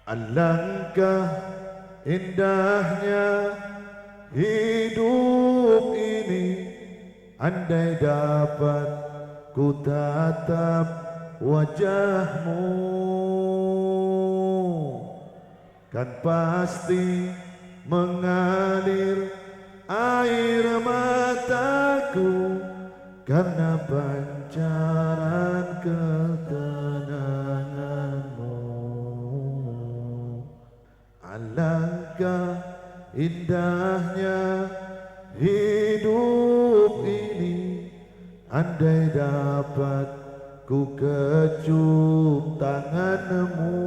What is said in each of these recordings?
Alangkah indahnya hidup ini, andai dapat ku tatap wajahmu, kan pasti mengalir air mataku karena pancaran ketenanganmu. Alangkah indahnya hidup ini, andai dapat ku kecup tanganmu.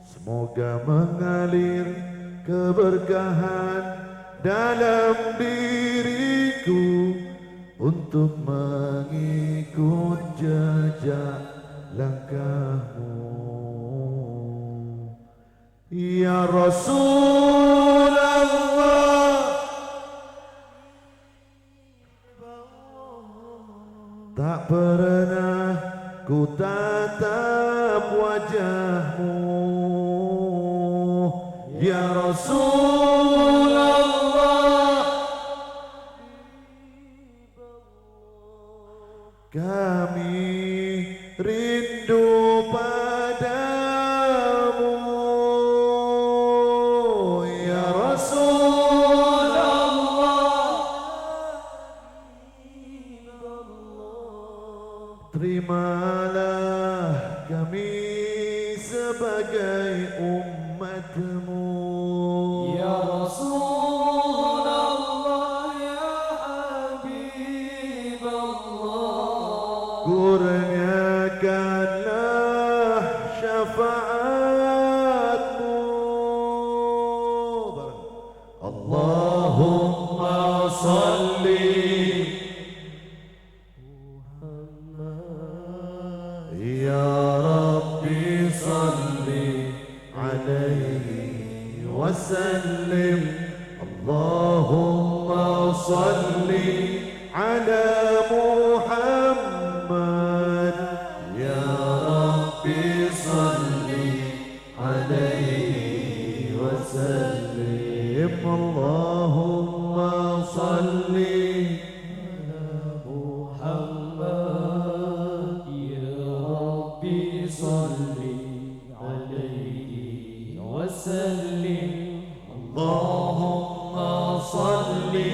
Semoga mengalir keberkahan dalam diriku untuk mengikut jejak langkahmu. Ya Rasulullah, tak pernah ku tatap wajahmu. Ya Rasulullah, kami rindu padamu. Ya Rasulullah, terimalah kami sebagai umatmu. Ya Rasulullah, ya Habibullah, kurniakanlah syafaatmu. Allahumma salli ya Rabbi salli alaihi wasallim. Allahumma salli ala Muhammad ya Rabbi salli alaihi wasallim. Allahumma salli Muhammad ya Rabbi salli alaihi wasallim. Allahumma salli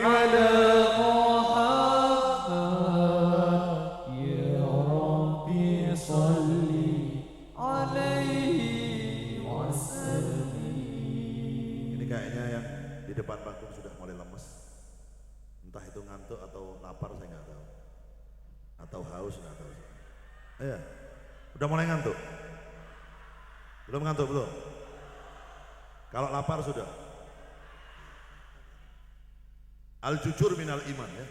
ala Muhammad ya Rabbi salli alaihi wasallim. Ini kayaknya yang di depan panggung sudah mulai lemes. Entah itu ngantuk atau lapar, saya nggak tahu. Atau haus, nggak tahu. Iya, udah mulai ngantuk? Belum ngantuk belum? Kalau lapar sudah. Al-jujur minal iman ya.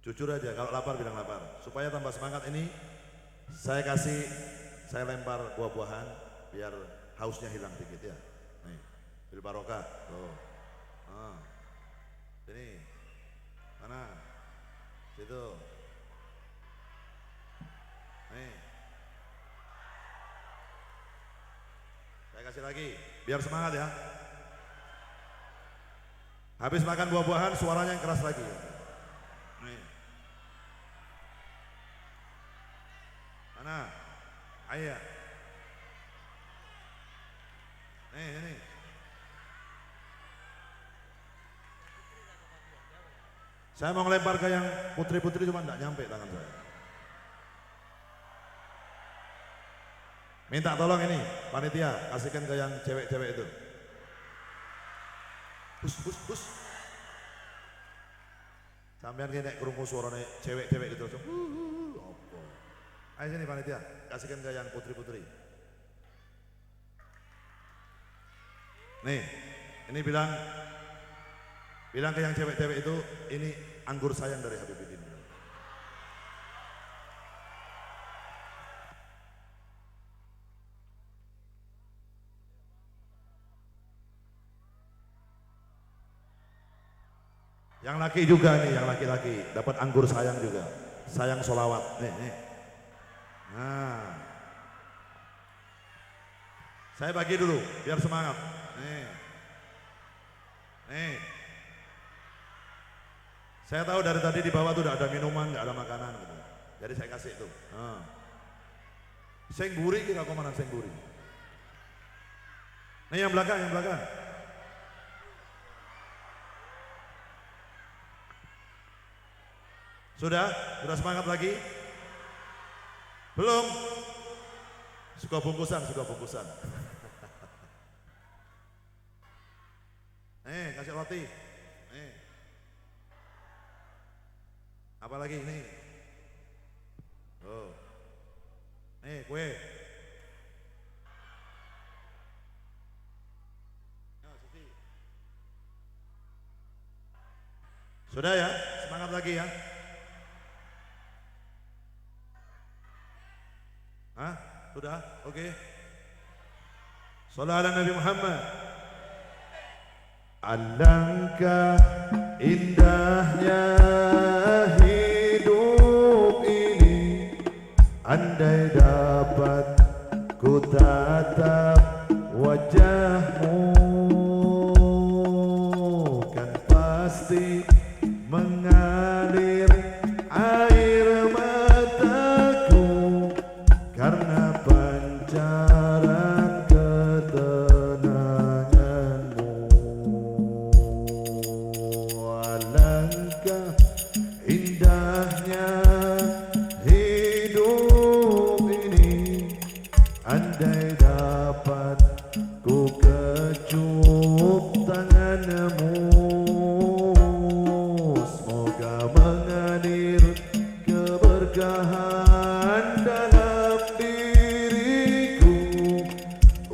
Jujur aja, kalau lapar bilang lapar. Supaya tambah semangat ini, saya lempar buah-buahan biar hausnya hilang dikit ya. Nih, bil barokah. Tuh. Ah. Sini. Mana? Situ. Nih. Saya kasih lagi, biar semangat ya. Habis makan buah-buahan, suaranya yang keras lagi. Nih. Mana? Ayo. Nih. Saya mau ngelempar ke yang putri-putri cuma enggak nyampe tangan saya. Minta tolong ini, panitia, kasihkan ke yang cewek-cewek itu. Bus. Sampean kene krungu suarane cewek-cewek gitu langsung. Apa? Ayo sini panitia, kasihkan ke yang putri-putri. Nih, ini bilang ke yang cewek-cewek itu, ini anggur sayang dari Habibuddin. Yang laki juga nih, yang laki-laki dapat anggur sayang juga. Sayang sholawat, nih. Nah, ini. Saya mau ngelempar ke yang putri-putri cuma enggak nyampe tangan saya. Minta tolong ini, panitia, kasihkan ke yang cewek-cewek itu. Bus. Sampean kene krungu suarane cewek-cewek itu langsung. Ayo sini panitia, kasihkan ke yang putri-putri. Nih, ini bilang ke yang cewek-cewek itu, ini anggur sayang dari Habibuddin. Yang laki juga nih, yang laki-laki dapat anggur sayang juga. Sayang sholawat, nih. Saya bagi dulu, biar semangat. Nih. Nih. Saya tahu dari tadi di bawah tuh udah ada minuman, nggak ada makanan gitu. Jadi saya kasih tuh. Nah. Seng buri kita komandan seng buri. Nih yang belakang, yang belakang. Sudah? Sudah semangat lagi? Belum? Suka bungkusan, suka bungkusan. Kasih roti. Apa lagi ini? Oh. Kue. Sudah ya? Semangat lagi ya? Hah? Sudah? Oke. Shallallahu ala Nabi Muhammad. Alangkah indahnya hidup ini, andai dapat ku tatap wajahmu, kan pasti mengalir air mataku karena pancaran ketenanganmu. Alangkah indahnya hidup ini, andai dapat ku kecup tanganmu, semoga mengalir keberkahan dalam diriku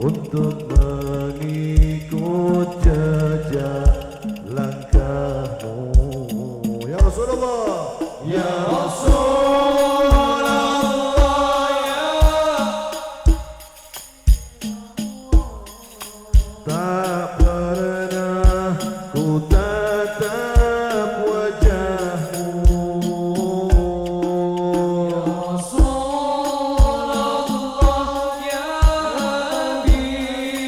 untuk mengikut jejak langkahmu. Ya Rasulullah, ya Rasulullah, tak pernah ku tatap wajahmu. Rasulullah ya Habib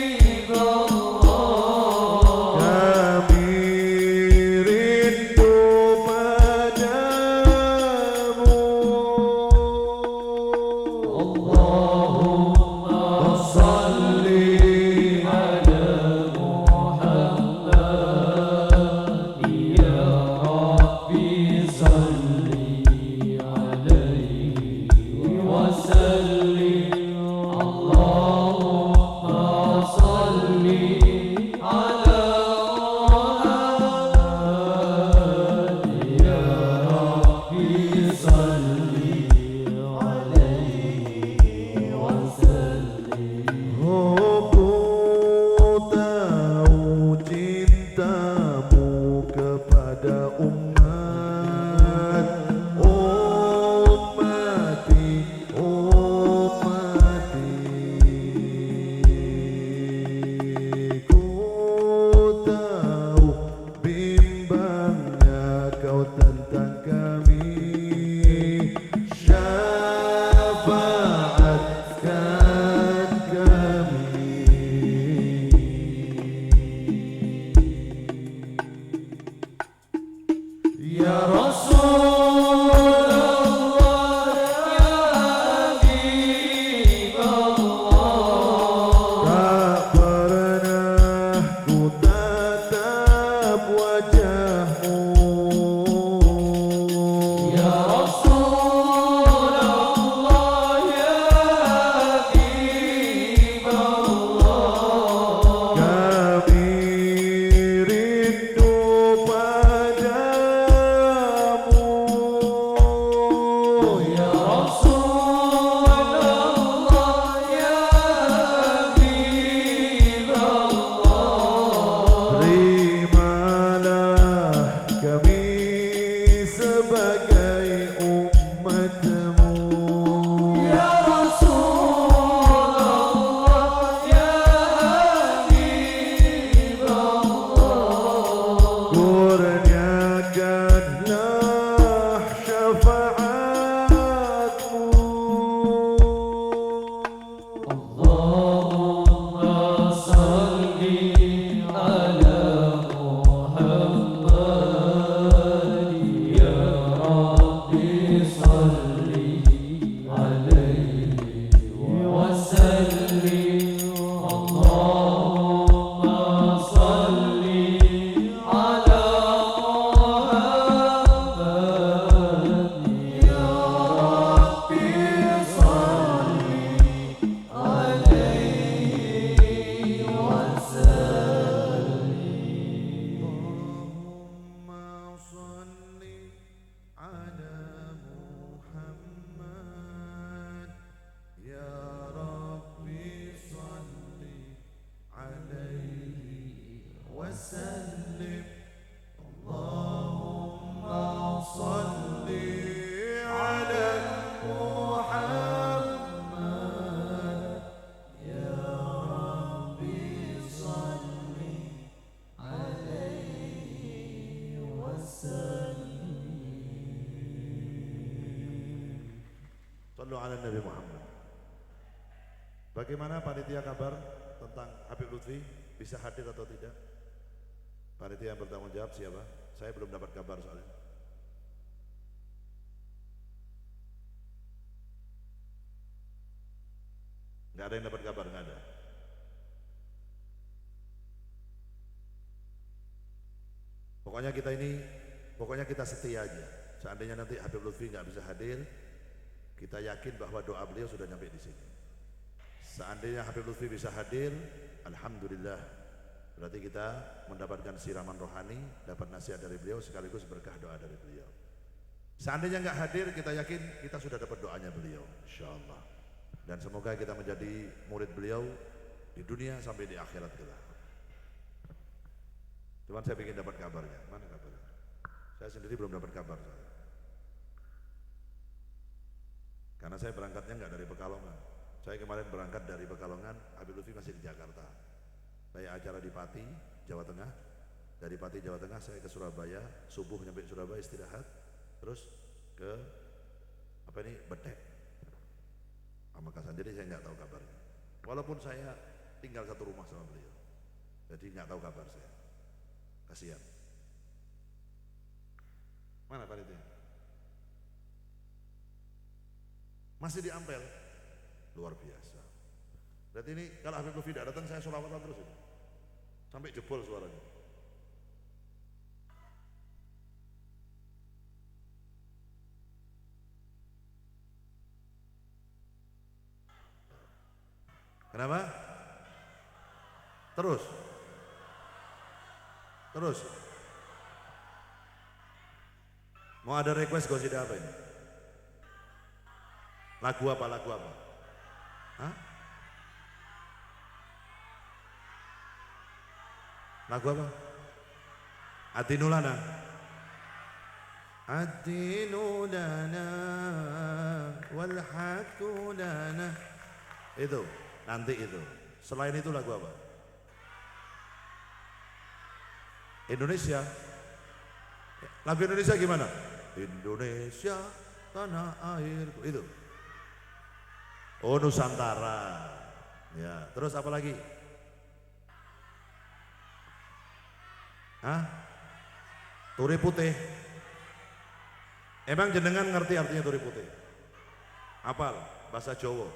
Sallu ala Nabi Muhammad. Bagaimana panitia kabar tentang Habib Lutfi? Bisa hadir atau tidak? Panitia yang bertanggung jawab siapa? Saya belum dapat kabar soalnya. Nggak ada yang dapat kabar, nggak ada. Pokoknya kita setia aja. Seandainya nanti Habib Lutfi nggak bisa hadir, kita yakin bahwa doa beliau sudah nyampe di sini. Seandainya Habib Lutfi bisa hadir, alhamdulillah. Berarti kita mendapatkan siraman rohani, dapat nasihat dari beliau sekaligus berkah doa dari beliau. Seandainya nggak hadir, kita yakin kita sudah dapat doanya beliau, insyaallah. Dan semoga kita menjadi murid beliau di dunia sampai di akhirat kelak. Cuman saya ingin dapat kabarnya. Mana kabarnya? Saya sendiri belum dapat kabar. Karena saya berangkatnya nggak dari Pekalongan. Saya kemarin berangkat dari Pekalongan, Habib Lutfi masih di Jakarta. Saya acara di Pati, Jawa Tengah. Dari Pati, Jawa Tengah saya ke Surabaya, subuh nyampe Surabaya istirahat, terus ke Betek, Pamekasan. Jadi saya nggak tahu kabarnya. Walaupun saya tinggal satu rumah sama beliau, jadi nggak tahu kabar saya. Kasihan. Mana panitia? Masih di Ampel. Luar biasa. Berarti ini kalau Habib Lutfi tidak datang, saya sholawatan terus ini. Sampai jebol suaranya. Kenapa? Terus. Mau ada request gosida apa ini? Lagu apa? Hah? Lagu apa? Atinulana. Atinulana wal haqqulana. Itu, nanti itu. Selain itu lagu apa? Indonesia. Lagu Indonesia gimana? Indonesia tanah airku. Itu. Oh, Nusantara. Ya, terus apa lagi? Hah? Turi putih. Emang jenengan ngerti artinya turi putih? Apal bahasa Jawa.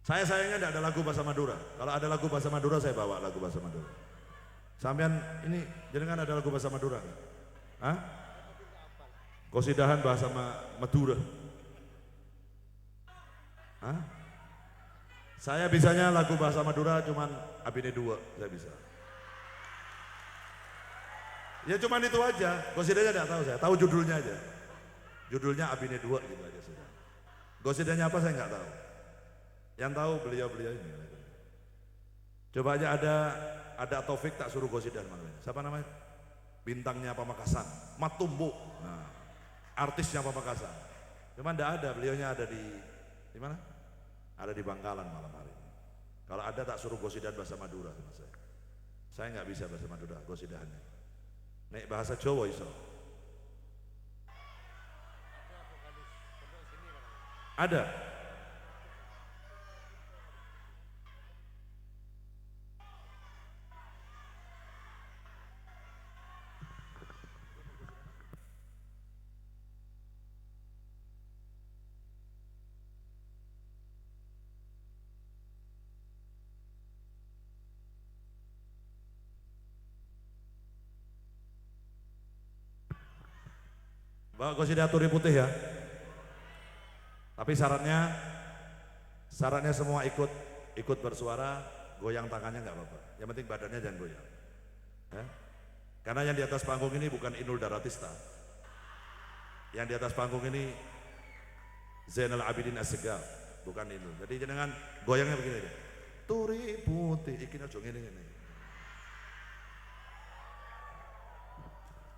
Saya sayangnya tidak ada lagu bahasa Madura. Kalau ada lagu bahasa Madura saya bawa lagu bahasa Madura. Sampean ini jenengan ada lagu bahasa Madura nggak? Hah? Qosidahan bahasa Madura. Hah? Saya bisanya lagu bahasa Madura cuman Abine 2 saya bisa. Ya cuman itu aja. Qosidanya tidak tahu saya, tahu judulnya aja. Judulnya Abine 2 gitu aja sudah. Qosidanya apa saya nggak tahu. Yang tahu beliau-beliau ini. Coba aja ada Taufik tak suruh gosidah namanya. Siapa namanya? Bintangnya Pamekasan, Matumbo. Nah, artisnya Pamekasan. Cuman tidak ada, beliaunya ada di mana? Ada di Bangkalan malam hari ini. Kalau ada tak suruh gosidah bahasa Madura sama saya. Saya nggak bisa bahasa Madura gosidahannya. Nek bahasa Jawa iso. Ada. Bawa qosidah turi putih ya. Tapi syaratnya semua ikut bersuara, goyang tangannya nggak apa-apa. Yang penting badannya jangan goyang. Ya? Karena yang di atas panggung ini bukan Inul Daratista. Yang di atas panggung ini Zainal Abidin Assegaf, bukan Inul. Jadi jangan goyangnya begini aja. Turi putih, iki aja ngene-ngene.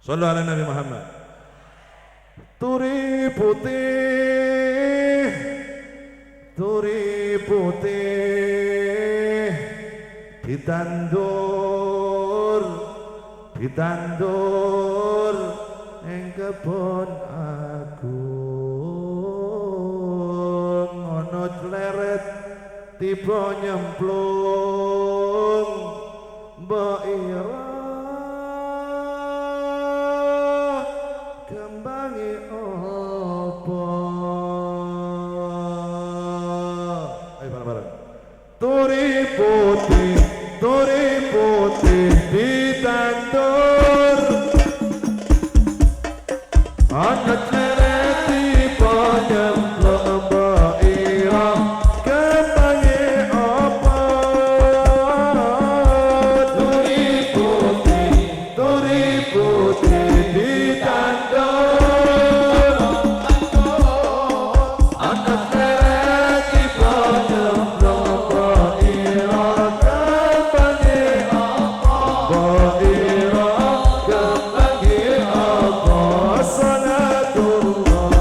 Shallallahu alaihi Nabi Muhammad. Turi putih ditandur ing kebon agung ana cleret tiba nyemplung mbok ira kembangi apa ayo bareng-bareng turi putih ditandur ana cleret tiba nyemplung mbok ira kembangi apa turi putih ditandur ana cleret tiba nyemplung mbok ira kembangi apa mbok ira kembangi apa salatullah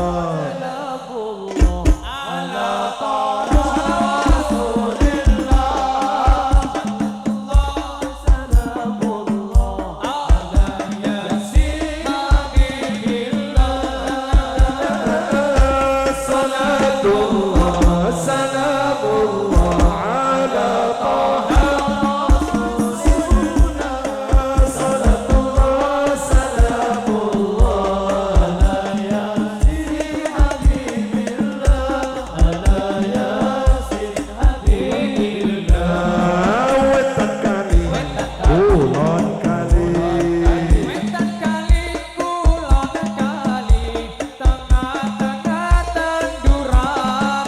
ala taha rasulillah salamullah ala yasin habibillah salatullah salamullah ala taha rasulillah salatullah salamullah ala yasin habibillah ala yasin habibillah wetan kali ulon kali wetan kali kulon kali tengah-tengah tanduran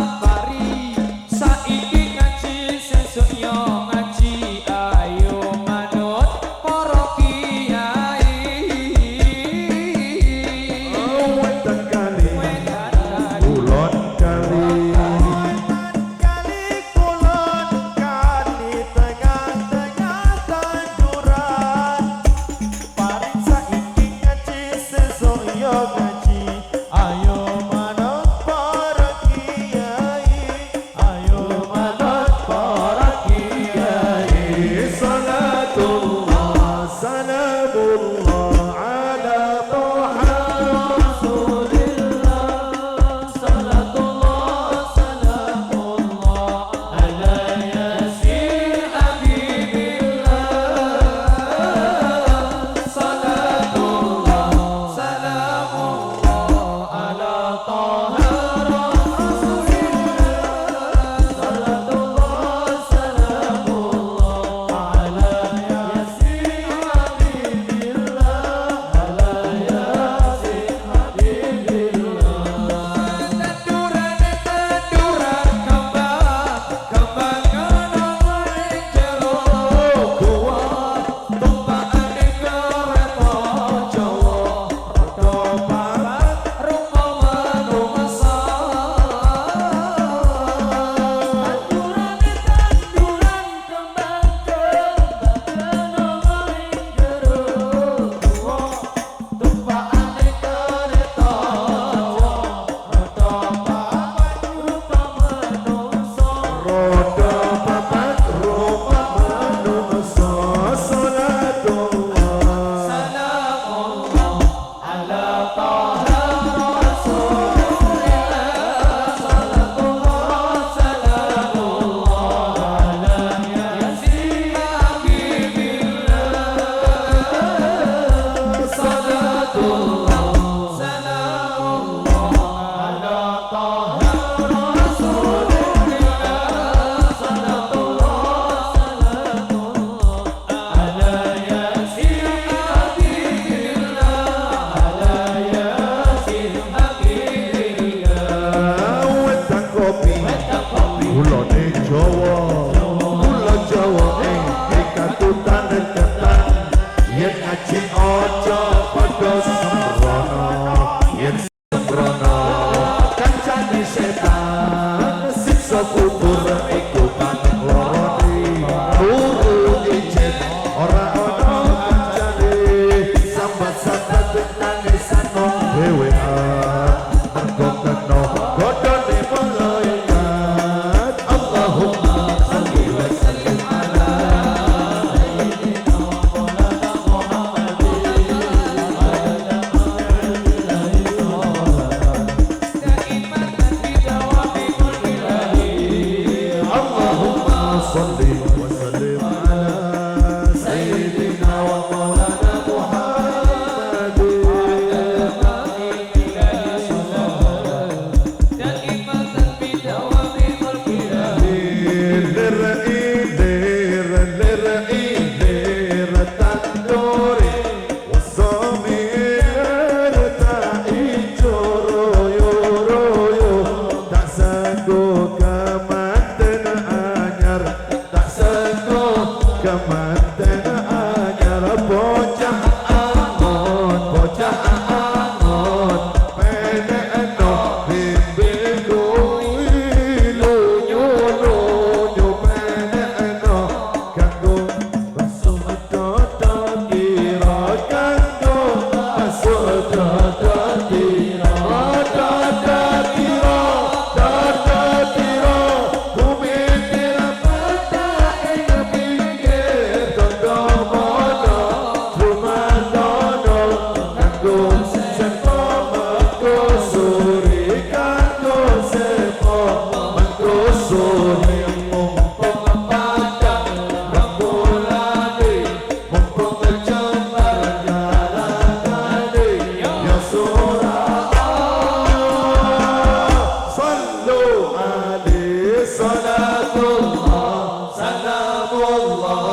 salatullah salamullah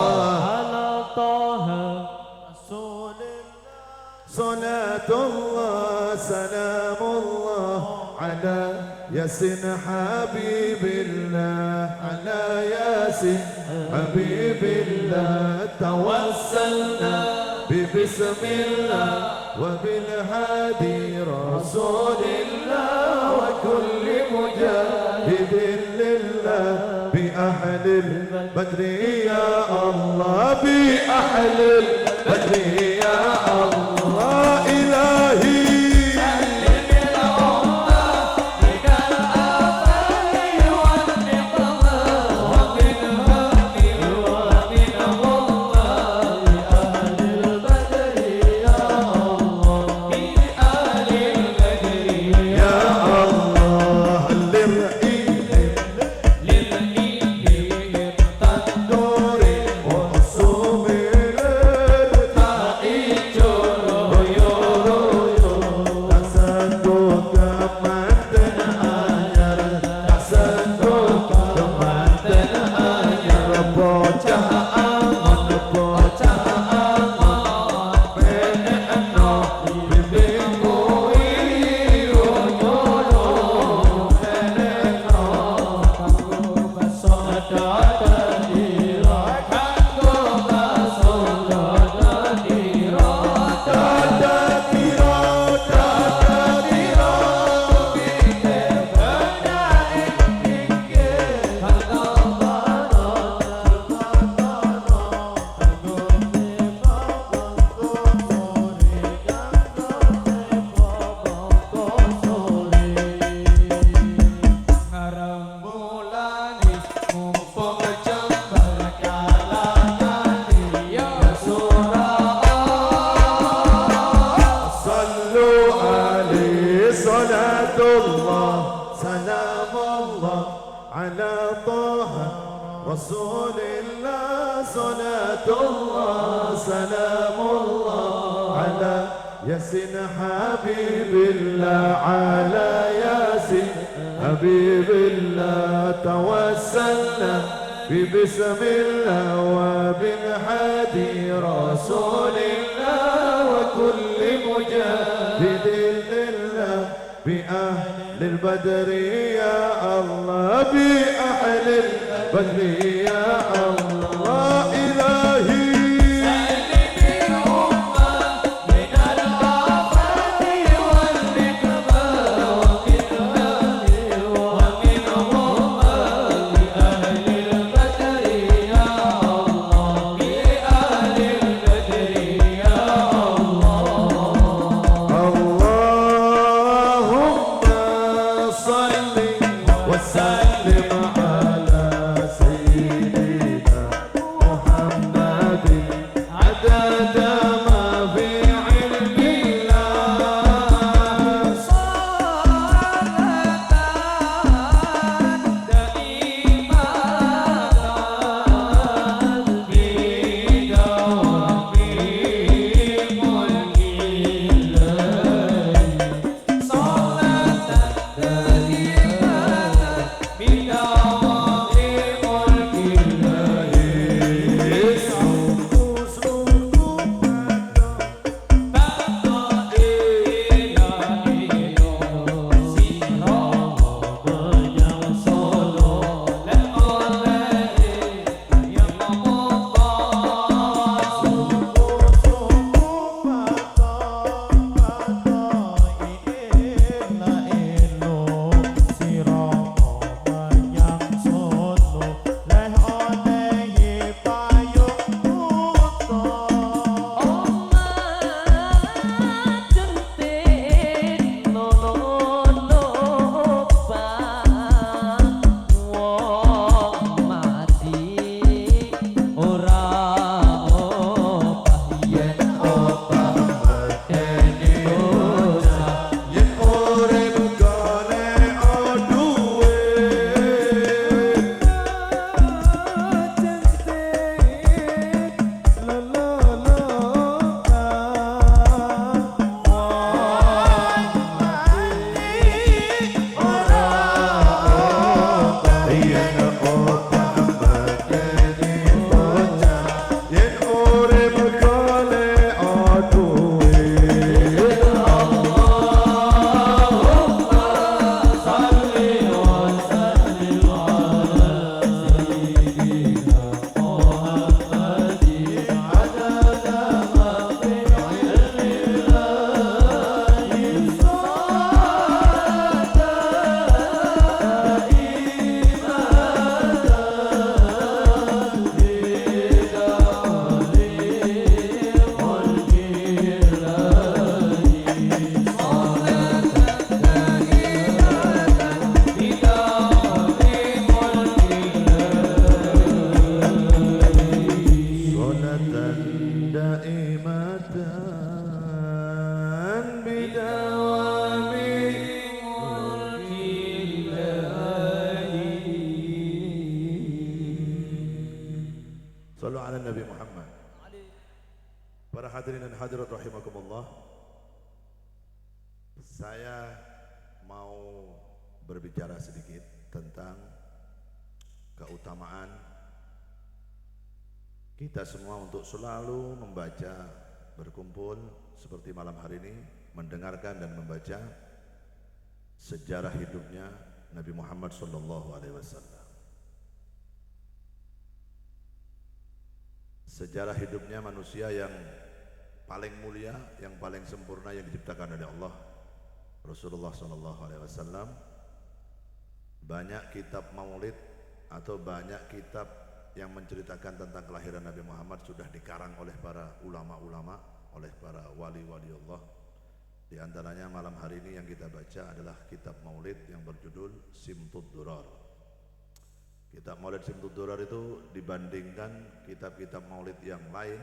على طه salatullah salamullah ala yasin habibillah ala yasin habibillah tawassalna bismillah wa bil hadi rasulillah wa kulli mujahidin lillah bi ahlil badri ya Allah bi ahlil badri ya Allah ilahi Rasulillah salatullah salamullah ala yasin habibillah ala yasin habibillah tawassalna bismillah wa bil hadi rasulillah wa kulli mujahidin lillah bi ahlil badri ya Allah bi ahlil badri ya Allah ilahi Nabi Muhammad. Para hadirin dan hadirat rahimakumullah, saya mau berbicara sedikit tentang keutamaan kita semua untuk selalu membaca, berkumpul seperti malam hari ini, mendengarkan dan membaca sejarah hidupnya Nabi Muhammad SAW. Sejarah hidupnya manusia yang paling mulia, yang paling sempurna yang diciptakan oleh Allah, Rasulullah SAW. Banyak kitab maulid atau banyak kitab yang menceritakan tentang kelahiran Nabi Muhammad sudah dikarang oleh para ulama-ulama, oleh para wali-wali Allah. Di antaranya malam hari ini yang kita baca adalah kitab maulid yang berjudul Simtud Durar. Kitab maulid Simtud Durar itu dibandingkan kitab-kitab maulid yang lain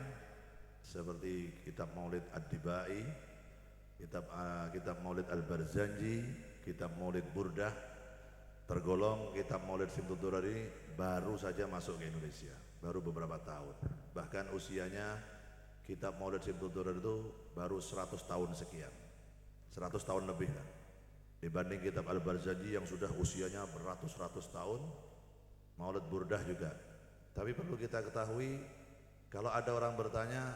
seperti kitab maulid Ad-Dibai, kitab maulid Al-Barzanji, kitab maulid Burdah, tergolong kitab maulid Simtud Durar ini baru saja masuk ke Indonesia, baru beberapa tahun. Bahkan usianya kitab maulid Simtud Durar itu baru 100 tahun sekian, 100 tahun lebih kan, dibanding kitab Al-Barzanji yang sudah usianya beratus-ratus tahun, maulid Burdah juga. Tapi perlu kita ketahui, kalau ada orang bertanya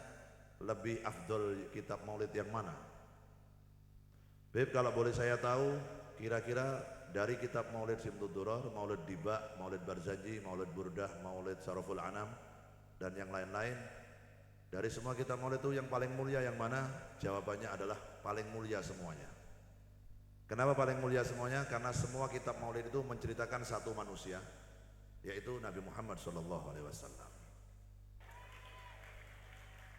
lebih afdol kitab maulid yang mana, Beb, kalau boleh saya tahu, kira-kira dari kitab maulid Simtud Durar, maulid Diba, maulid Barzanji, maulid Burdah, maulid Saraful Anam, dan yang lain-lain, dari semua kitab maulid itu yang paling mulia yang mana? Jawabannya adalah paling mulia semuanya. Kenapa paling mulia semuanya? Karena semua kitab maulid itu menceritakan satu manusia, yaitu Nabi Muhammad SAW.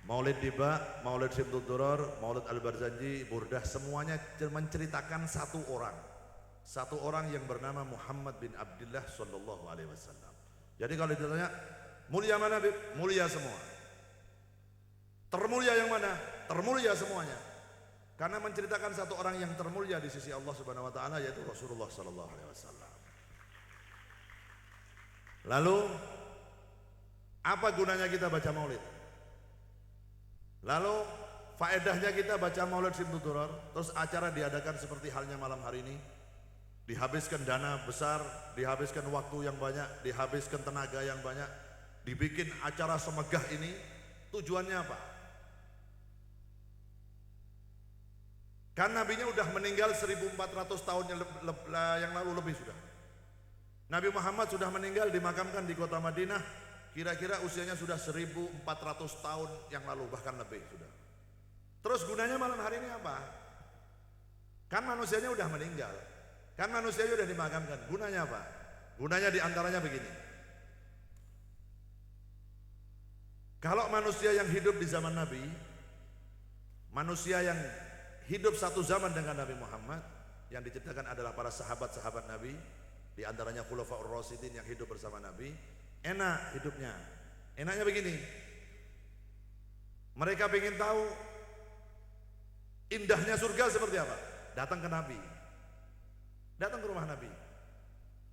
Maulid Diba, maulid Simtud Durar, maulid Al-Barzanji, Burdah, semuanya menceritakan satu orang yang bernama Muhammad bin Abdullah SAW. Jadi kalau ditanya mulia mana, Bib? Mulia semua. Termulia yang mana? Termulia semuanya. Karena menceritakan satu orang yang termulia di sisi Allah Subhanahu wa taala, yaitu Rasulullah SAW. Lalu apa gunanya kita baca maulid? Lalu faedahnya kita baca maulid Simtud Durar, terus acara diadakan seperti halnya malam hari ini, dihabiskan dana besar, dihabiskan waktu yang banyak, dihabiskan tenaga yang banyak, dibikin acara semegah ini, tujuannya apa? Kan nabinya udah meninggal 1400 tahun yang lalu lebih sudah. Nabi Muhammad sudah meninggal, dimakamkan di kota Madinah, kira-kira usianya sudah 1400 tahun yang lalu, bahkan lebih sudah. Terus gunanya malam hari ini apa? Kan manusianya udah meninggal, kan manusianya udah dimakamkan, gunanya apa? Gunanya diantaranya begini. Kalau manusia yang hidup di zaman Nabi, manusia yang hidup satu zaman dengan Nabi Muhammad, yang diceritakan adalah para sahabat-sahabat Nabi, di antaranya Khulafaur Rasyidin yang hidup bersama Nabi, enak hidupnya. Enaknya begini, mereka ingin tahu indahnya surga seperti apa. Datang ke Nabi, datang ke rumah Nabi,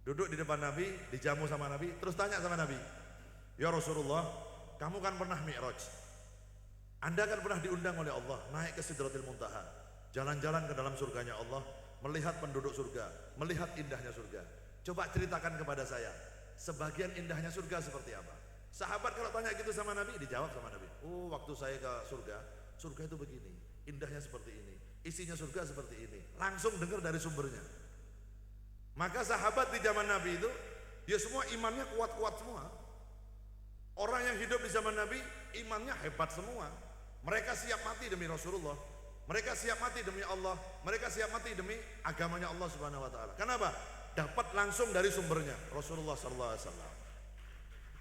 duduk di depan Nabi, dijamu sama Nabi, terus tanya sama Nabi, ya Rasulullah, kamu kan pernah Mi'raj, Anda kan pernah diundang oleh Allah naik ke Sidratil Muntaha, jalan-jalan ke dalam surganya Allah, melihat penduduk surga, melihat indahnya surga. Coba ceritakan kepada saya, sebagian indahnya surga seperti apa? Sahabat kalau tanya gitu sama Nabi, dijawab sama Nabi, oh waktu saya ke surga, surga itu begini, indahnya seperti ini, isinya surga seperti ini. Langsung dengar dari sumbernya. Maka sahabat di zaman Nabi itu, dia semua imannya kuat-kuat semua. Orang yang hidup di zaman Nabi, imannya hebat semua. Mereka siap mati demi Rasulullah, mereka siap mati demi Allah, mereka siap mati demi agamanya Allah Subhanahu wa taala. Kenapa? Dapat langsung dari sumbernya, Rasulullah SAW.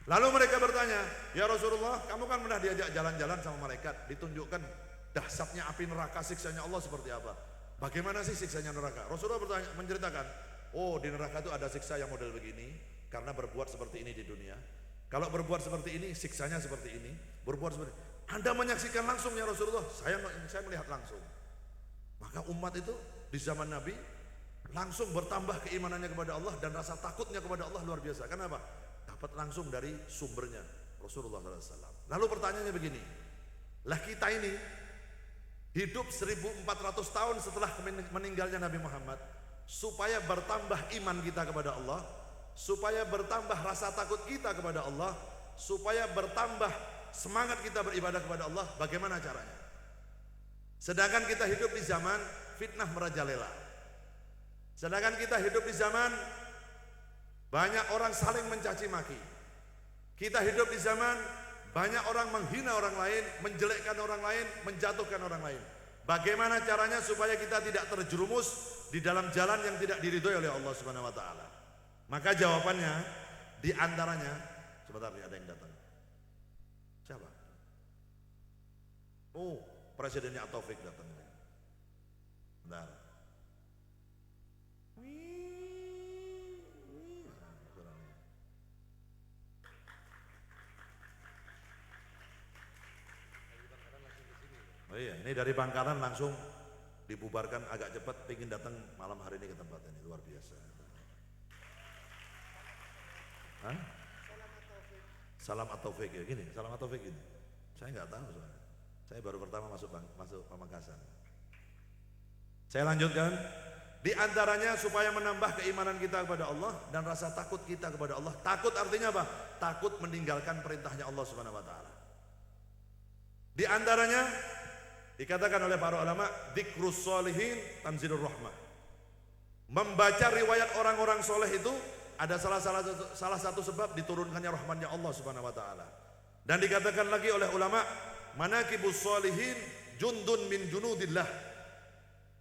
Lalu mereka bertanya, ya Rasulullah, kamu kan pernah diajak jalan-jalan sama malaikat, ditunjukkan dahsyatnya api neraka, siksanya Allah seperti apa? Bagaimana sih siksanya neraka? Rasulullah bertanya, menceritakan, oh di neraka itu ada siksa yang model begini, karena berbuat seperti ini di dunia. Kalau berbuat seperti ini, siksanya seperti ini. Berbuat seperti ini. Anda menyaksikan langsung ya Rasulullah, saya melihat langsung. Maka umat itu di zaman Nabi langsung bertambah keimanannya kepada Allah dan rasa takutnya kepada Allah luar biasa. Kenapa? Dapat langsung dari sumbernya Rasulullah SAW. Lalu pertanyaannya begini, lah kita ini hidup 1400 tahun setelah meninggalnya Nabi Muhammad, supaya bertambah iman kita kepada Allah, supaya bertambah rasa takut kita kepada Allah, supaya bertambah semangat kita beribadah kepada Allah, bagaimana caranya? Sedangkan kita hidup di zaman fitnah merajalela, sedangkan kita hidup di zaman banyak orang saling mencaci maki, kita hidup di zaman banyak orang menghina orang lain, menjelekkan orang lain, menjatuhkan orang lain. Bagaimana caranya supaya kita tidak terjerumus di dalam jalan yang tidak diridhoi oleh Allah Subhanahu wa taala? Maka jawabannya di antaranya, sebentar nih ada yang datang. Siapa? Oh, presidennya Taufik datang. Bentar. Oh iya, ini dari Bangkalan langsung dibubarkan agak cepat, pengen datang malam hari ini ke tempat ini, luar biasa. Hah? Salam At-Taufik ya, gini, Salam At-Taufik gini. Saya nggak tahu soalnya. Saya baru pertama masuk Pamekasan. Saya lanjutkan. Di antaranya supaya menambah keimanan kita kepada Allah dan rasa takut kita kepada Allah. Takut artinya apa? Takut meninggalkan perintahnya Allah Subhanahu wa taala. Di antaranya dikatakan oleh para ulama, dzikrus sholihin tanzilur rahmah. Membaca riwayat orang-orang soleh itu ada salah satu sebab diturunkannya rahmatnya Allah Subhanahu wa taala. Dan dikatakan lagi oleh ulama, manaqibus sholihin jundun min junudillah.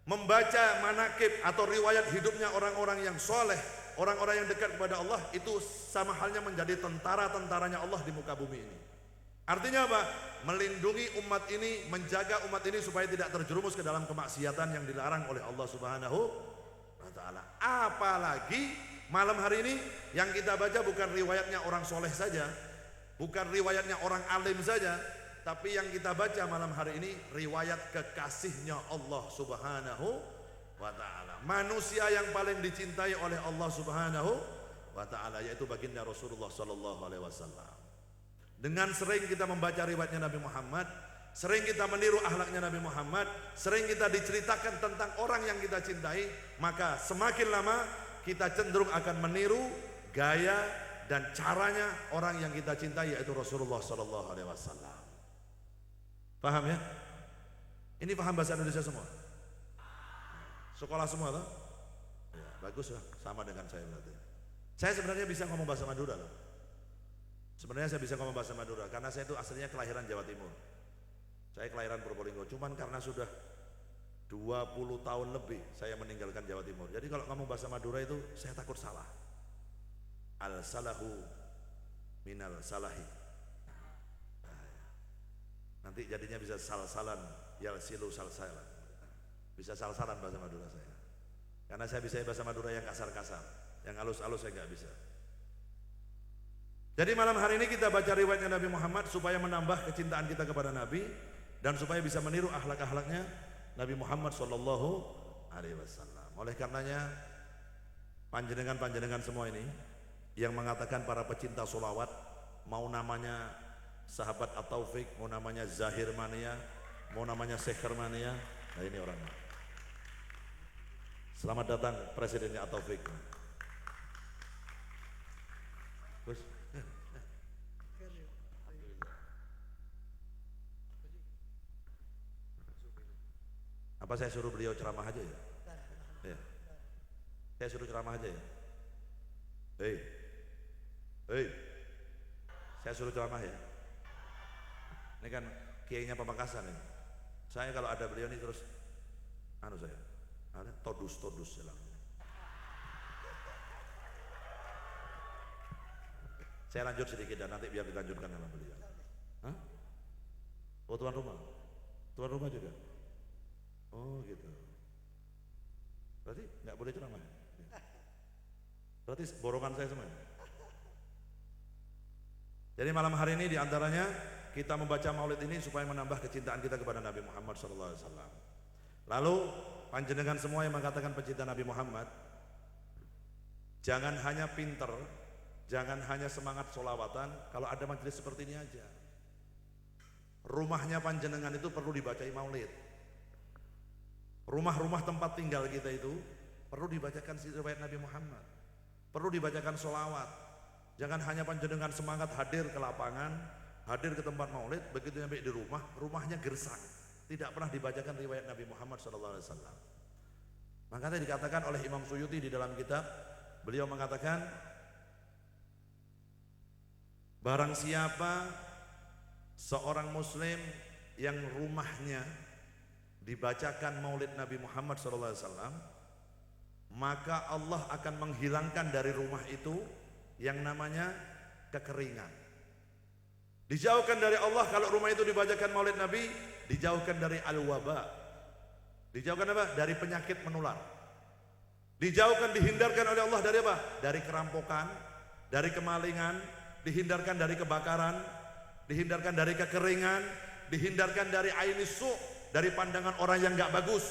Membaca manakib atau riwayat hidupnya orang-orang yang soleh, orang-orang yang dekat kepada Allah, itu sama halnya menjadi tentara-tentaranya Allah di muka bumi ini. Artinya apa? Melindungi umat ini, menjaga umat ini supaya tidak terjerumus ke dalam kemaksiatan yang dilarang oleh Allah Subhanahu wa taala. Apalagi malam hari ini yang kita baca bukan riwayatnya orang soleh saja, bukan riwayatnya orang alim saja, tapi yang kita baca malam hari ini riwayat kekasihnya Allah Subhanahu wa taala. Manusia yang paling dicintai oleh Allah Subhanahu wa taala, yaitu baginda Rasulullah sallallahu alaihi wasallam. Dengan sering kita membaca riwayatnya Nabi Muhammad, sering kita meniru akhlaknya Nabi Muhammad, sering kita diceritakan tentang orang yang kita cintai, maka semakin lama kita cenderung akan meniru gaya dan caranya orang yang kita cintai, yaitu Rasulullah sallallahu alaihi wasallam. Paham ya? Ini paham bahasa Indonesia semua? Sekolah semua toh? Ya, bagus lah, sama dengan saya berarti. Saya sebenarnya bisa ngomong bahasa Madura loh. Sebenarnya saya bisa ngomong bahasa Madura karena saya itu aslinya kelahiran Jawa Timur. Saya kelahiran Probolinggo, cuman karena sudah 20 tahun lebih saya meninggalkan Jawa Timur. Jadi kalau ngomong bahasa Madura itu saya takut salah. Al-salahu minal salahi. Nanti jadinya bisa sal-salan, yalsilu sal-salan. Bisa sal-salan bahasa Madura saya. Karena saya bisa bahasa Madura yang kasar-kasar, yang halus-halus saya nggak bisa. Jadi malam hari ini kita baca riwayatnya Nabi Muhammad supaya menambah kecintaan kita kepada Nabi dan supaya bisa meniru akhlak-akhlaknya Nabi Muhammad sallallahu alaihi wasallam. Oleh karenanya panjenengan semua ini yang mengatakan para pecinta sholawat, mau namanya sahabat At-Taufik, mau namanya Zahir Mania, mau namanya Sekhar Mania, nah ini orangnya. Selamat datang presidennya At-Taufik. Terus apa saya suruh beliau ceramah aja ya? Ya. Saya suruh ceramah aja ya? Hei, saya suruh ceramah ya? Ini kan kiainya Pamekasan ini. Saya kalau ada beliau ini terus saya ada todus selang. Saya lanjut sedikit dan nanti biar dilanjutkan sama beliau. Hah? Oh tuan rumah juga. Oh gitu. Berarti nggak boleh ceramah. Berarti borongan saya semua. Jadi malam hari ini diantaranya kita membaca maulid ini supaya menambah kecintaan kita kepada Nabi Muhammad SAW. Lalu panjenengan semua yang mengatakan pecinta Nabi Muhammad, jangan hanya pinter, Jangan hanya semangat sholawatan, kalau ada majelis seperti ini aja. Rumahnya panjenengan itu perlu dibacai maulid. Rumah-rumah tempat tinggal kita itu perlu dibacakan riwayat Nabi Muhammad. Perlu dibacakan sholawat. Jangan hanya panjenengan semangat hadir ke lapangan, hadir ke tempat maulid, begitu sampai di rumah, rumahnya gersang. Tidak pernah dibacakan riwayat Nabi Muhammad SAW. Makanya dikatakan oleh Imam Suyuti di dalam kitab, beliau mengatakan, barang siapa seorang muslim yang rumahnya dibacakan maulid Nabi Muhammad SAW, maka Allah akan menghilangkan dari rumah itu yang namanya kekeringan. Dijauhkan dari Allah kalau rumah itu dibacakan maulid Nabi, dijauhkan dari al-waba. Dijauhkan apa? Dari penyakit menular. Dijauhkan, dihindarkan oleh Allah dari apa? Dari kerampokan, dari kemalingan, dihindarkan dari kebakaran, dihindarkan dari kekeringan, dihindarkan dari ainisu, dari pandangan orang yang gak bagus,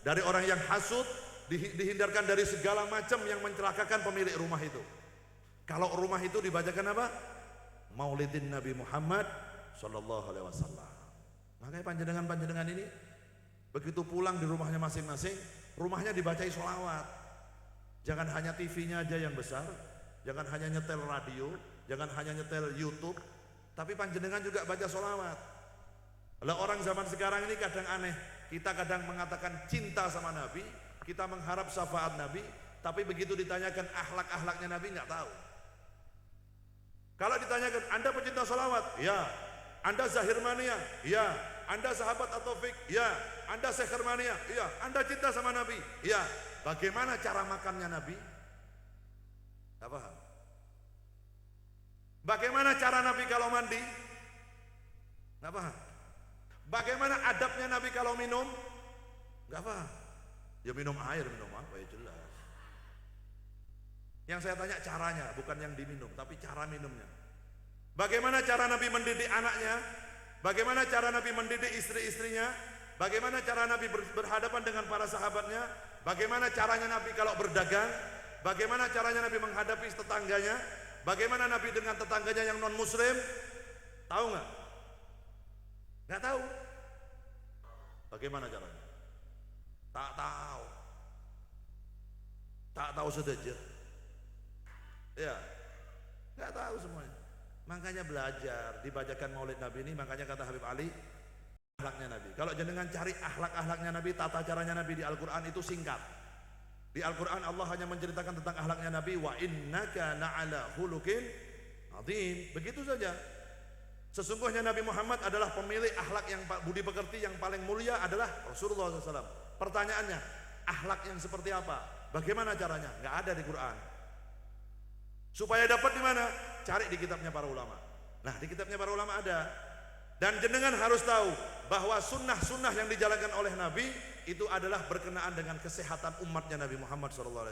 dari orang yang hasud, dihindarkan dari segala macam yang mencelakakan pemilik rumah itu. Kalau rumah itu dibacakan apa? Maulidin Nabi Muhammad Sallallahu Alaihi Wasallam. Makanya panjenengan ini begitu pulang di rumahnya masing-masing, rumahnya dibacai sholawat. Jangan hanya TV-nya aja yang besar, jangan hanya nyetel radio, jangan hanya nyetel YouTube, tapi panjenengan juga baca sholawat. Lah orang zaman sekarang ini kadang aneh, kita kadang mengatakan cinta sama Nabi, kita mengharap syafaat Nabi, tapi begitu ditanyakan akhlak-akhlaknya Nabi nggak tahu. Kalau ditanyakan, Anda pecinta sholawat? Ya. Anda Zahir Mania? Ya. Anda sahabat At-Taufik? Ya. Anda Sekhar Mania? Ya. Anda cinta sama Nabi? Ya. Bagaimana cara makannya Nabi? Gak paham. Bagaimana cara Nabi kalau mandi? Gak paham. Bagaimana adabnya Nabi kalau minum? Gak paham. Ya minum air, minum apa ya jelas. Yang saya tanya caranya, bukan yang diminum, tapi cara minumnya. Bagaimana cara Nabi mendidik anaknya? Bagaimana cara Nabi mendidik istri-istrinya? Bagaimana cara Nabi berhadapan dengan para sahabatnya? Bagaimana caranya Nabi kalau berdagang? Bagaimana caranya Nabi menghadapi tetangganya? Bagaimana Nabi dengan tetangganya yang non muslim? Tahu nggak? Nggak tahu. Bagaimana caranya? Tak tahu. Tak tahu saja. Ya, nggak tahu semuanya. Makanya belajar, dibacakan maulid Nabi ini. Makanya kata Habib Ali, akhlaknya Nabi. Kalau jenengan cari akhlak-akhlaknya Nabi, tata caranya Nabi di Al-Quran itu singkat. Di Al-Quran Allah hanya menceritakan tentang akhlaknya Nabi. Wa innaka na'ala khuluqin azim. Begitu saja. Sesungguhnya Nabi Muhammad adalah pemilik akhlak yang budi pekerti yang paling mulia adalah Rasulullah SAW. Pertanyaannya, akhlak yang seperti apa? Bagaimana caranya? Nggak ada di Quran. Supaya dapat di mana? Cari di kitabnya para ulama. Nah, di kitabnya para ulama ada. Dan jenengan harus tahu bahwa sunnah-sunnah yang dijalankan oleh Nabi itu adalah berkenaan dengan kesehatan umatnya Nabi Muhammad SAW.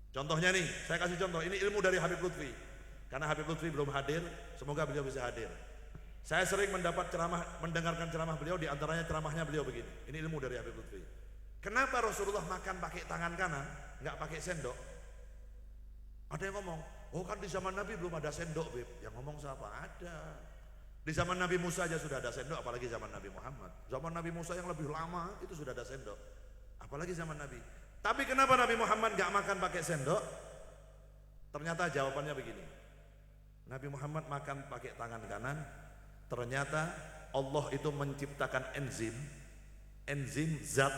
Contohnya nih, saya kasih contoh. Ini ilmu dari Habib Lutfi. Karena Habib Lutfi belum hadir, semoga beliau bisa hadir. Saya sering mendengarkan ceramah beliau, di antaranya ceramahnya beliau begini. Ini ilmu dari Habib Lutfi. Kenapa Rasulullah makan pakai tangan kanan, nggak pakai sendok? Ada yang ngomong, oh kan di zaman Nabi belum ada sendok, Beb. Yang ngomong siapa? Ada. Di zaman Nabi Musa aja sudah ada sendok, apalagi zaman Nabi Muhammad. Zaman Nabi Musa yang lebih lama itu sudah ada sendok, apalagi zaman Nabi. Tapi kenapa Nabi Muhammad gak makan pakai sendok? Ternyata jawabannya begini. Nabi Muhammad makan pakai tangan kanan. Ternyata Allah itu menciptakan enzim zat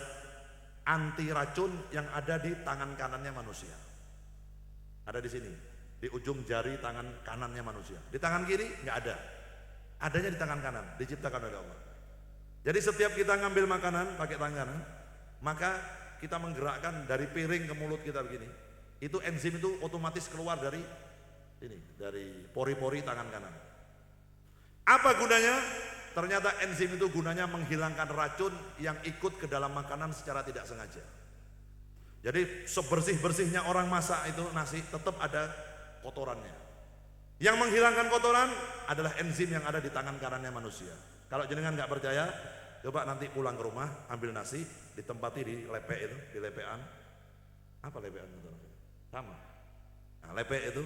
anti racun yang ada di tangan kanannya manusia. Ada di sini, di ujung jari tangan kanannya manusia. Di tangan kiri nggak ada. Adanya di tangan kanan, diciptakan oleh Allah. Jadi setiap kita ngambil makanan pakai tangan kanan, maka kita menggerakkan dari piring ke mulut kita begini. Itu enzim itu otomatis keluar dari ini, dari pori-pori tangan kanan. Apa gunanya? Ternyata enzim itu gunanya menghilangkan racun yang ikut ke dalam makanan secara tidak sengaja. Jadi sebersih-bersihnya orang masak itu nasi tetap ada kotorannya. Yang menghilangkan kotoran adalah enzim yang ada di tangan kanannya manusia. Kalau jenengan nggak percaya, coba nanti pulang ke rumah, ambil nasi, ditempati di lepek itu, di lepean. Apa lepean itu? Sama. Nah, lepek itu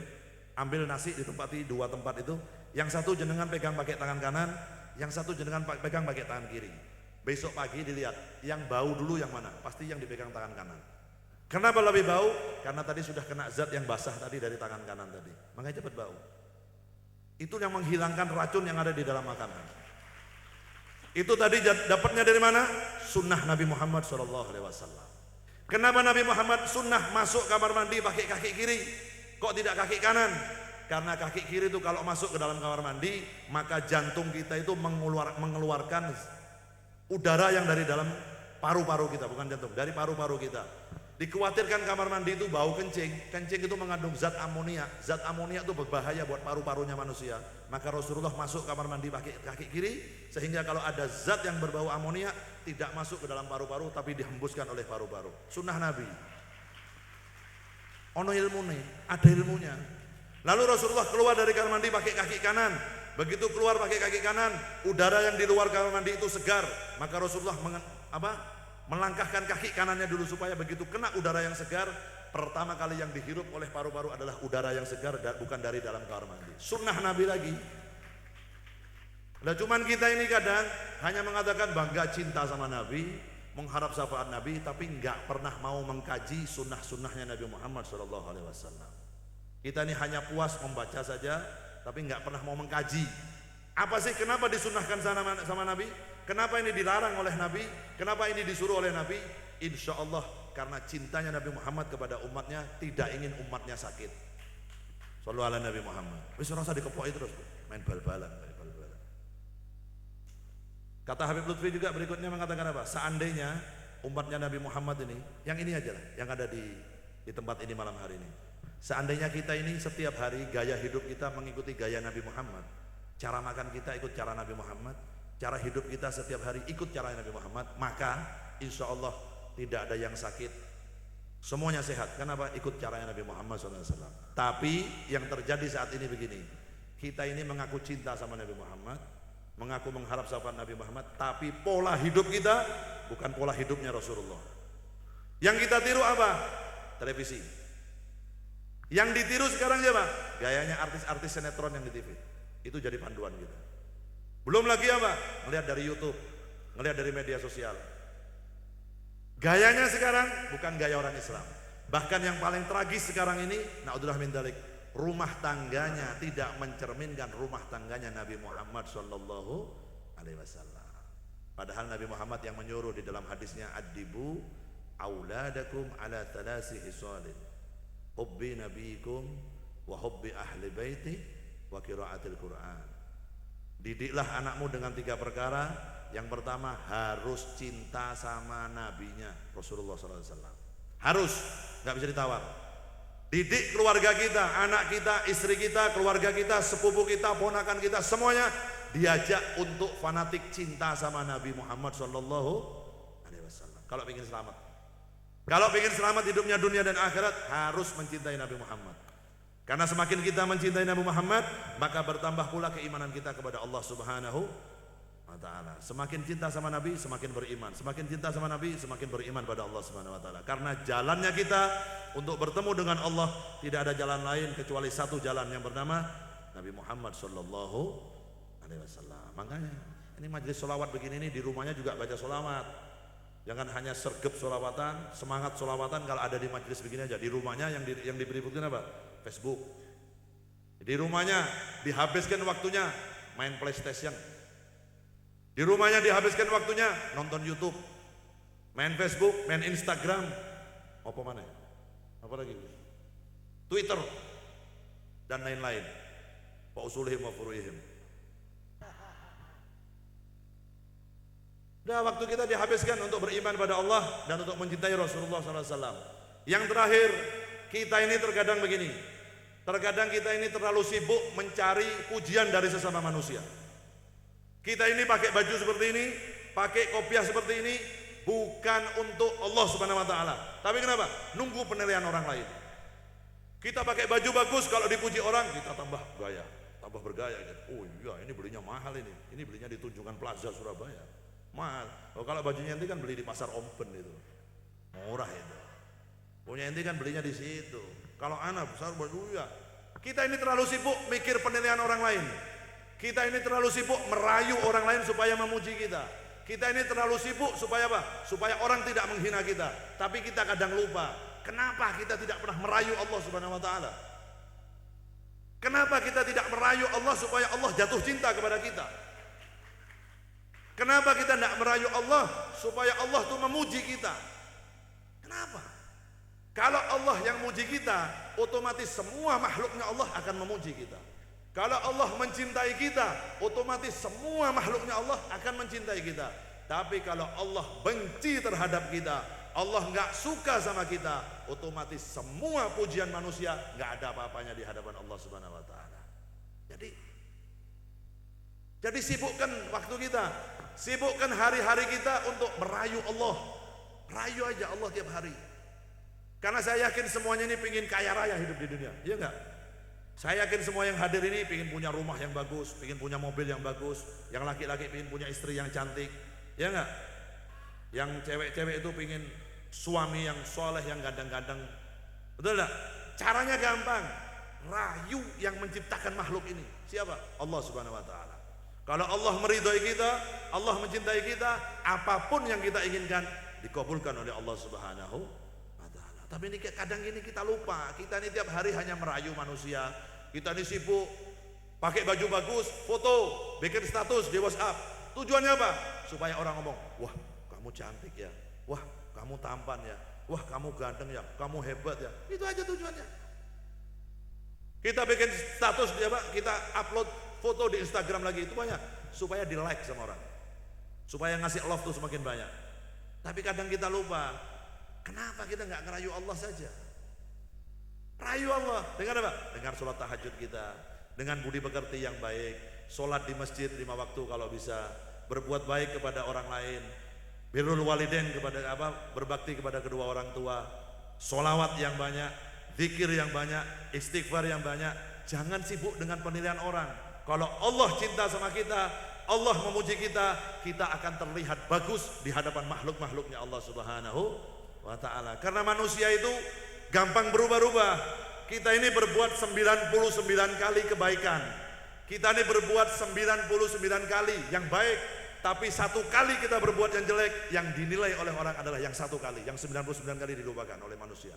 ambil nasi ditempati dua tempat itu, yang satu jenengan pegang pakai tangan kanan, yang satu jenengan pegang pakai tangan kiri. Besok pagi dilihat, yang bau dulu yang mana? Pasti yang dipegang tangan kanan. Kenapa lebih bau? Karena tadi sudah kena zat yang basah tadi dari tangan kanan tadi, makanya cepat bau. Itu yang menghilangkan racun yang ada di dalam makanan. Itu tadi dapatnya dari mana? Sunnah Nabi Muhammad SAW. Kenapa Nabi Muhammad sunnah masuk kamar mandi pakai kaki kiri? Kok tidak kaki kanan? Karena kaki kiri itu kalau masuk ke dalam kamar mandi, maka jantung kita itu mengeluarkan udara yang dari dalam paru-paru kita, bukan jantung, dari paru-paru kita. Dikhawatirkan kamar mandi itu bau kencing. Kencing itu mengandung zat amonia. Zat amonia itu berbahaya buat paru-parunya manusia. Maka Rasulullah masuk kamar mandi pakai kaki kiri, sehingga kalau ada zat yang berbau amonia tidak masuk ke dalam paru-paru, tapi dihembuskan oleh paru-paru. Sunnah Nabi. Ono ilmune, ada ilmunya. Lalu Rasulullah keluar dari kamar mandi pakai kaki kanan. Begitu keluar pakai kaki kanan, udara yang di luar kamar mandi itu segar. Maka Rasulullah melangkahkan kaki kanannya dulu supaya begitu kena udara yang segar, pertama kali yang dihirup oleh paru-paru adalah udara yang segar dan bukan dari dalam kamar mandi. Sunnah Nabi lagi. Nah, cuman kita ini kadang hanya mengatakan bangga cinta sama Nabi, mengharap syafaat Nabi, tapi nggak pernah mau mengkaji sunnah-sunnahnya Nabi Muhammad SAW. Kita ini hanya puas membaca saja, tapi nggak pernah mau mengkaji. Apa sih kenapa disunnahkan sama Nabi? Kenapa ini dilarang oleh Nabi? Kenapa ini disuruh oleh Nabi? Insya Allah karena cintanya Nabi Muhammad kepada umatnya, tidak ingin umatnya sakit. Shallallahu ala Nabi Muhammad. Wis ora usah dikepoi terus, main bal-balan. Kata Habib Lutfi juga berikutnya mengatakan apa? Seandainya umatnya Nabi Muhammad ini, yang ini aja lah, yang ada di tempat ini malam hari ini. Seandainya kita ini setiap hari gaya hidup kita mengikuti gaya Nabi Muhammad, cara makan kita ikut cara Nabi Muhammad, cara hidup kita setiap hari ikut cara Nabi Muhammad, maka insya Allah tidak ada yang sakit, semuanya sehat. Kenapa? Ikut caranya Nabi Muhammad SAW. Tapi yang terjadi saat ini begini, kita ini mengaku cinta sama Nabi Muhammad, mengaku mengharap syafaat Nabi Muhammad, tapi pola hidup kita bukan pola hidupnya Rasulullah. Yang kita tiru apa? Televisi. Yang ditiru sekarang siapa? Gayanya artis-artis sinetron yang di TV. Itu jadi panduan kita. Belum lagi apa? Melihat dari YouTube, melihat dari media sosial. Gayanya sekarang bukan gaya orang Islam. Bahkan yang paling tragis sekarang ini, naudzubillah min dzalik, rumah tangganya tidak mencerminkan rumah tangganya Nabi Muhammad sallallahu alaihi wasallam. Padahal Nabi Muhammad yang menyuruh di dalam hadisnya, addibu auladakum ala thalasi hisalin, hubbi nabiyikum wa hubbi ahli baiti wa qiraatil Qur'an. Didiklah anakmu dengan 3 perkara. Yang pertama, harus cinta sama nabinya Rasulullah SAW. Harus, nggak bisa ditawar. Didik keluarga kita, anak kita, istri kita, keluarga kita, sepupu kita, ponakan kita, semuanya diajak untuk fanatik cinta sama Nabi Muhammad SAW. Kalau ingin selamat, kalau ingin selamat hidupnya dunia dan akhirat, harus mencintai Nabi Muhammad. Karena semakin kita mencintai Nabi Muhammad, maka bertambah pula keimanan kita kepada Allah Subhanahu wa ta'ala. Semakin cinta sama Nabi, semakin beriman. Semakin cinta sama Nabi, semakin beriman pada Allah Subhanahu wa ta'ala. Karena jalannya kita untuk bertemu dengan Allah, tidak ada jalan lain kecuali satu jalan yang bernama Nabi Muhammad sallallahu alaihi wasallam. Makanya ini majelis sholawat begini ini, di rumahnya juga baca sholawat. Jangan hanya sergap sholawatan, semangat sholawatan kalau ada di majelis begini aja. Di rumahnya yang diberi bukti apa? Facebook. Di rumahnya dihabiskan waktunya main PlayStation. Di rumahnya dihabiskan waktunya nonton YouTube, main Facebook, main Instagram, apa mana? Apa lagi? Twitter dan lain-lain. Wa usulihim wa furuihim. Udah waktu kita dihabiskan untuk beriman pada Allah dan untuk mencintai Rasulullah SAW. Yang terakhir, kita ini terkadang begini. Terkadang kita ini terlalu sibuk mencari pujian dari sesama manusia. Kita ini pakai baju seperti ini, pakai kopiah seperti ini, bukan untuk Allah Subhanahu wa ta'ala. Tapi kenapa? Nunggu penilaian orang lain. Kita pakai baju bagus, kalau dipuji orang, kita tambah gaya, tambah bergaya. Oh iya, ini belinya mahal ini. Ini belinya di Tunjungan Plaza Surabaya. Mahal. Oh, kalau bajunya ente kan beli di Pasar Omben itu. Murah itu. Punya ente kan belinya di situ. Kalau anak besar baju ya, Kita ini terlalu sibuk mikir penilaian orang lain. Kita ini terlalu sibuk merayu orang lain supaya memuji kita. Kita ini terlalu sibuk supaya apa? Supaya orang tidak menghina kita. Tapi kita kadang lupa, kenapa kita tidak pernah merayu Allah Subhanahu wa taala? Kenapa kita tidak merayu Allah supaya Allah jatuh cinta kepada kita? Kenapa kita tidak merayu Allah supaya Allah itu memuji kita? Kenapa? Kalau Allah yang muji kita, otomatis semua makhluknya Allah akan memuji kita. Kalau Allah mencintai kita, otomatis semua makhluknya Allah akan mencintai kita. Tapi kalau Allah benci terhadap kita, Allah nggak suka sama kita, otomatis semua pujian manusia nggak ada apa-apanya di hadapan Allah Subhanahu wa taala. Jadi sibukkan waktu kita, sibukkan hari-hari kita untuk merayu Allah. Rayu aja Allah tiap hari. Karena saya yakin semuanya ini pingin kaya raya hidup di dunia, iya enggak? Saya yakin semua yang hadir ini pingin punya rumah yang bagus, pingin punya mobil yang bagus, yang laki-laki pingin punya istri yang cantik, iya enggak? Yang cewek-cewek itu pingin suami yang soleh, yang gandeng-gandeng, betul enggak? Caranya gampang, rayu yang menciptakan makhluk ini, siapa? Allah Subhanahu wa taala. Kalau Allah meridhoi kita, Allah mencintai kita, apapun yang kita inginkan dikabulkan oleh Allah Subhanahu. Tapi ini kadang ini kita lupa, kita ini tiap hari hanya merayu manusia. Kita ini sibuk pakai baju bagus, foto, bikin status di WhatsApp. Tujuannya apa? Supaya orang ngomong, wah kamu cantik ya, wah kamu tampan ya, wah kamu ganteng ya, kamu hebat ya. Itu aja tujuannya. Kita bikin status dia apa? Kita upload foto di Instagram lagi, itu banyak supaya di like sama orang, supaya ngasih love tuh semakin banyak. Tapi kadang kita lupa, kenapa kita nggak ngerayu Allah saja? Rayu Allah dengan apa? Dengan sholat tahajud kita, dengan budi pekerti yang baik, sholat di masjid 5 waktu kalau bisa, berbuat baik kepada orang lain, birrul walidain kepada apa? Berbakti kepada kedua orang tua, sholawat yang banyak, zikir yang banyak, istighfar yang banyak. Jangan sibuk dengan penilaian orang. Kalau Allah cinta sama kita, Allah memuji kita, kita akan terlihat bagus di hadapan makhluk-makhluknya Allah Subhanahu wa ta'ala. Karena manusia itu gampang berubah-ubah. Kita ini berbuat 99 kali kebaikan, kita ini berbuat 99 kali yang baik, tapi 1 kali kita berbuat yang jelek, yang dinilai oleh orang adalah yang 1 kali, yang 99 kali dilupakan oleh manusia.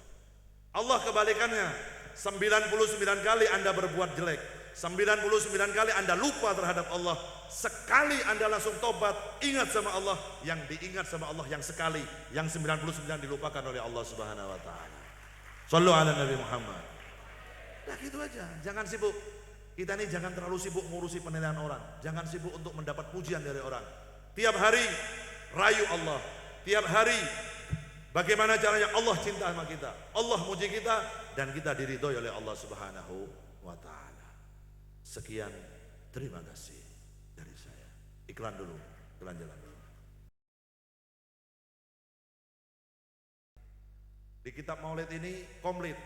Allah kebalikannya, 99 kali Anda berbuat jelek, 99 kali Anda lupa terhadap Allah, sekali Anda langsung tobat, ingat sama Allah, yang diingat sama Allah yang sekali, yang 99 dilupakan oleh Allah Subhanahu wa taala. Shallu ala Nabi Muhammad. Nah gitu aja, jangan sibuk. Kita ini jangan terlalu sibuk ngurusi penilaian orang, jangan sibuk untuk mendapat pujian dari orang. Tiap hari rayu Allah, tiap hari bagaimana caranya Allah cinta sama kita, Allah muji kita, dan kita diridhoi oleh Allah Subhanahu wa taala. Sekian, terima kasih dari saya. Iklan dulu, iklan jalan dulu. Di kitab Maulid ini komplit.